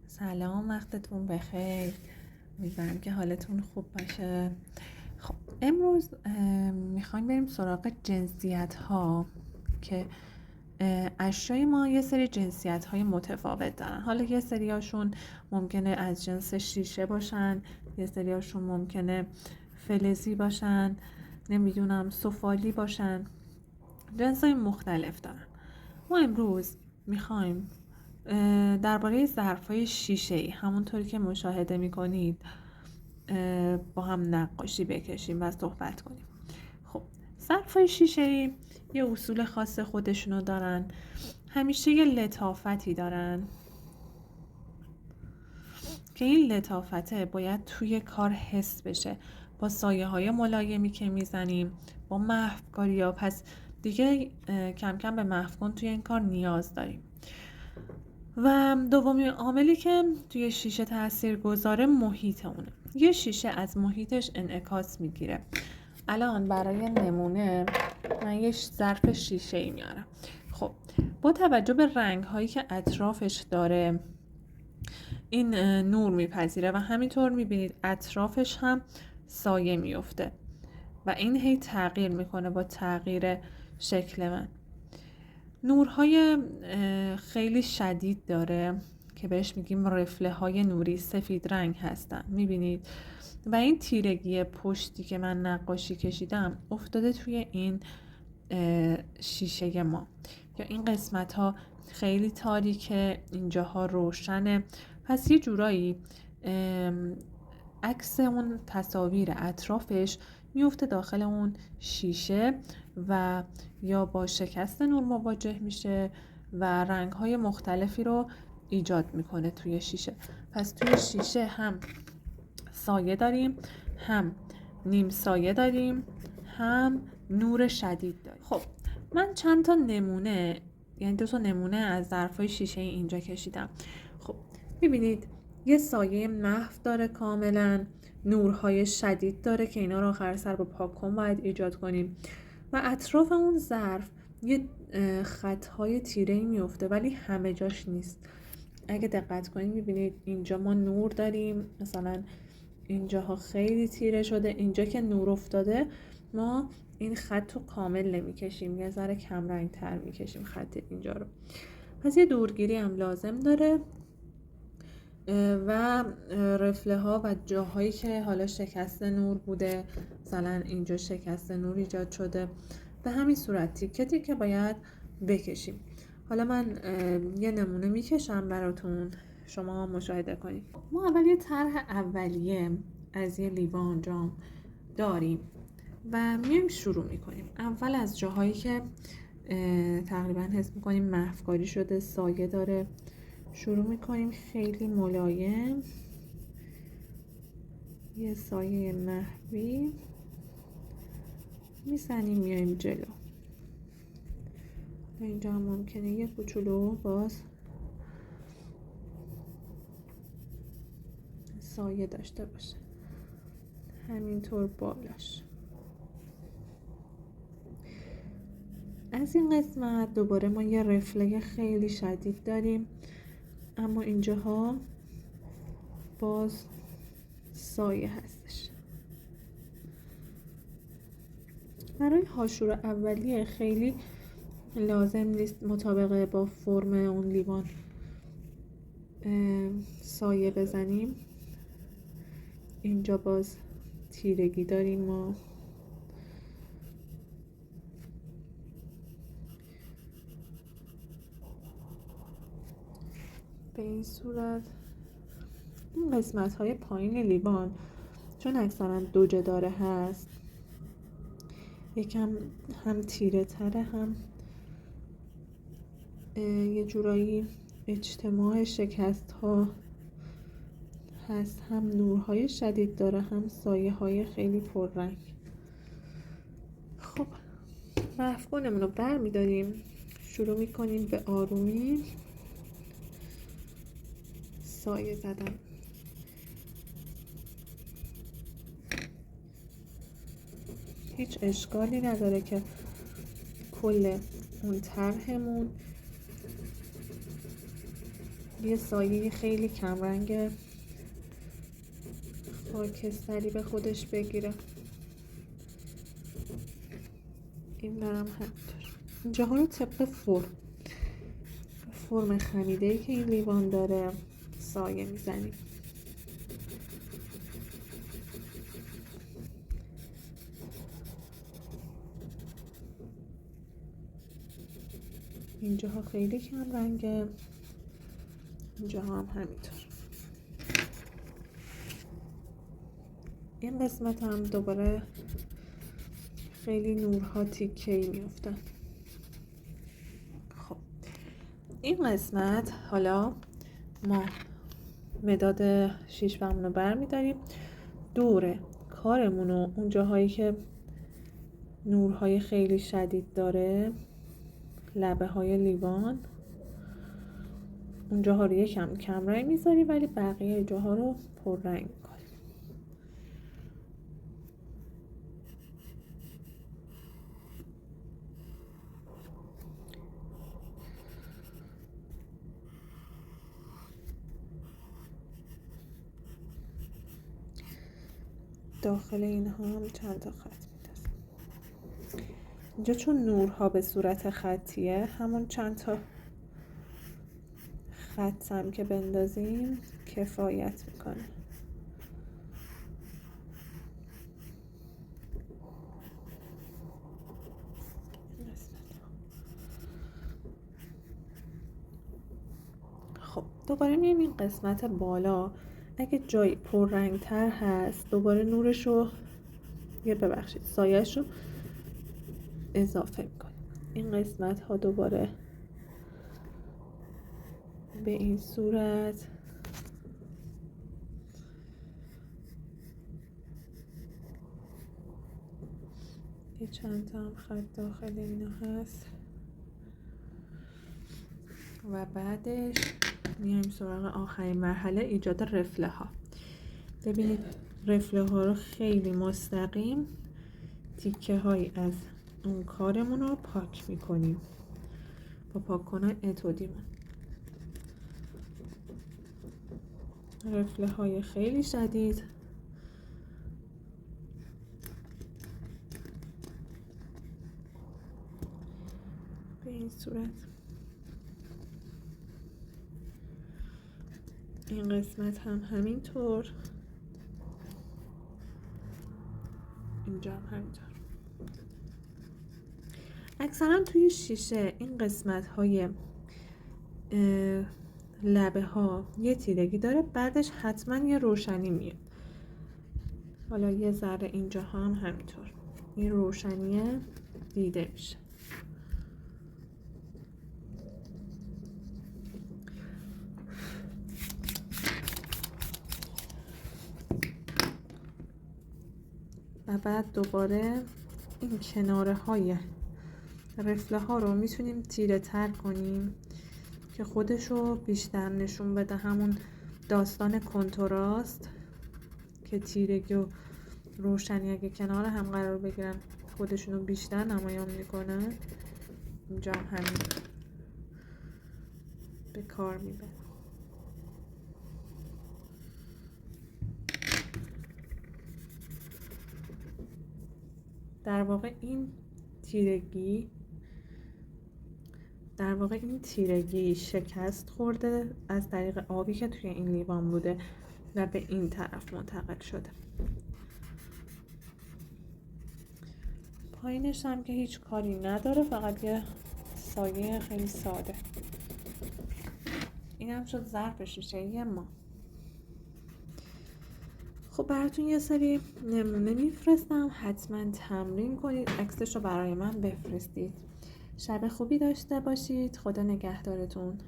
سلام، وقتتون بخیر. امیدوارم که حالتون خوب باشه. خب امروز میخوایم بریم سراغ جنسیت ها که اشیای ما یه سری جنسیت های متفاوت دارن. حالا یه سری هاشون ممکنه از جنس شیشه باشن، یه سری هاشون ممکنه فلزی باشن، نمیدونم سفالی باشن، جنس های مختلف دارن. ما امروز میخوایم درباره ظرف‌های شیشه‌ای همونطوری که مشاهده می‌کنید با هم نقاشی بکشیم و صحبت کنیم. خب ظرف‌های شیشه‌ای یه اصول خاص خودشونو دارن، همیشه یه لطافتی دارن که این لطافته باید توی کار حس بشه با سایه‌های ملایمی که میزنیم، با محوکاری ها. پس دیگه کم کم به محوکن توی این کار نیاز داریم. و دومین عاملی که توی شیشه تأثیر گذاره محیط اونه. یه شیشه از محیطش انعکاس میگیره. الان برای نمونه من یه ظرف شیشه‌ای میارم. خب با توجه به رنگ هایی که اطرافش داره این نور میپذیره و همینطور میبینید اطرافش هم سایه میفته و این هی تغییر میکنه با تغییر شکل من. نورهای خیلی شدید داره که بهش میگیم رفله های نوری، سفید رنگ هستن، میبینید؟ و این تیرگی پشتی که من نقاشی کشیدم افتاده توی این شیشه ما، یا این قسمت ها خیلی تاریکه، اینجاها روشنه. پس یه جورایی عکس اون تصاویر اطرافش میفته داخل اون شیشه و یا با شکست نور مواجه میشه و رنگ‌های مختلفی رو ایجاد میکنه توی شیشه. پس توی شیشه هم سایه داریم، هم نیم سایه داریم، هم نور شدید داریم. خب من چند تا نمونه، یعنی 2 تا نمونه از ظرفای شیشه اینجا کشیدم. خب میبینید یه سایه محو داره کاملا، نورهای شدید داره که اینا رو آخر سر با پاکن باید ایجاد کنیم و اطراف اون ظرف یه خطهای تیره‌ای میفته ولی همه جاش نیست. اگه دقت کنید میبینید اینجا ما نور داریم، مثلا اینجاها خیلی تیره شده، اینجا که نور افتاده ما این خط رو کامل نمیکشیم، یه ذره کم رنگ تر میکشیم خط اینجا رو. پس یه دورگیری هم لازم داره و رفله ها و جاهایی که حالا شکست نور بوده، مثلا اینجا شکست نور ایجاد شده، به همین صورت تیکه تیکه باید بکشیم. حالا من یه نمونه میکشم براتون شما مشاهده کنید. ما اول یه طرح اولیه از یه لیوان جام داریم و میایم شروع میکنیم. اول از جاهایی که تقریبا حس میکنیم محوکاری شده، سایه داره، شروع میکنیم خیلی ملایم یه سایه محوی میزنیم، میایم جلو. اینجا هم ممکنه یه کوچولو باز سایه داشته باشه، همینطور بالاش. از این قسمت دوباره ما یه رفله خیلی شدید داریم، اما اینجاها باز سایه هستش. برای هاشور اولیه خیلی لازم نیست مطابق با فرم اون لیوان سایه بزنیم. اینجا باز تیرگی داریم ما. به این صورت این قسمت های پایین لیوان چون اکثرا دوجه داره هست، یکم هم تیره تره، هم یه جورایی اجتماع شکست ها هست، هم نورهای شدید داره، هم سایه های خیلی پررنگ. خب محوکنمون رو بر میداریم، شروع میکنیم به آرومی سایه زدن. هیچ اشکالی نداره که کل اون طرحمون یه سایه خیلی کمرنگ خاکستری به خودش بگیره. این برم همینطور. اینجاها رو طبق فرم خمیده‌ای که این لیوان داره سایه میزنیم. اینجاها خیلی کم رنگه، اینجاها هم همینطور. این قسمت هم دوباره خیلی نورها تیکه‌ای میافتن. خب این قسمت حالا ما مداد شیشبمون رو برمیداریم، دور کارمون رو اون جاهایی که نورهای خیلی شدید داره، لبه های لیوان، اون جاها رو یکم کم رنگ میذاریم ولی بقیه جاها رو پر رنگ میکنیم. داخل اینها هم چند تا خط می‌ندازیم. اینجا چون نورها به صورت خطیه، همون چند تا خط هم که بندازیم کفایت میکنه. خب دوباره میایم این قسمت بالا، اگه جایی پر رنگ تر هست دوباره نورش رو سایه‌اش رو اضافه میکنیم. این قسمت ها دوباره به این صورت یه چند تا هم خط داخل اینا هست و بعدش میایم سراغ آخرین مرحله، ایجاد رفله ها. ببینید رفله ها رو خیلی مستقیم تیکه هایی از اون کارمون رو پاک میکنیم با پاک کنن اتودیمون. رفله های خیلی شدید به این صورت. این قسمت هم همینطور، اینجا هم همینطور. اکثرا توی شیشه این قسمت های لبه ها یه تیرگی داره، بعدش حتما یه روشنی میاد. حالا یه ذره اینجا هم همینطور این روشنیه دیده میشه. و بعد دوباره این کناره های رفله ها رو میتونیم تیره تر کنیم که خودشو بیشتر نشون بده، همون داستان کنتراست که تیرگی و روشنی اگه کنار هم قرار بگیرن خودشونو بیشتر نمایان میکنن. اینجا هم همین به کار میبره. در واقع این تیرگی شکست خورده از طریق آبی که توی این لیوان بوده و به این طرف منتقل شده. پایینش هم که هیچ کاری نداره، فقط یه سایه خیلی ساده. این هم شد ظرف شیشه ما. خب براتون یه سری نمونه میفرستم، حتما تمرین کنید، عکسش رو برای من بفرستید. شب خوبی داشته باشید. خدا نگهدارتون.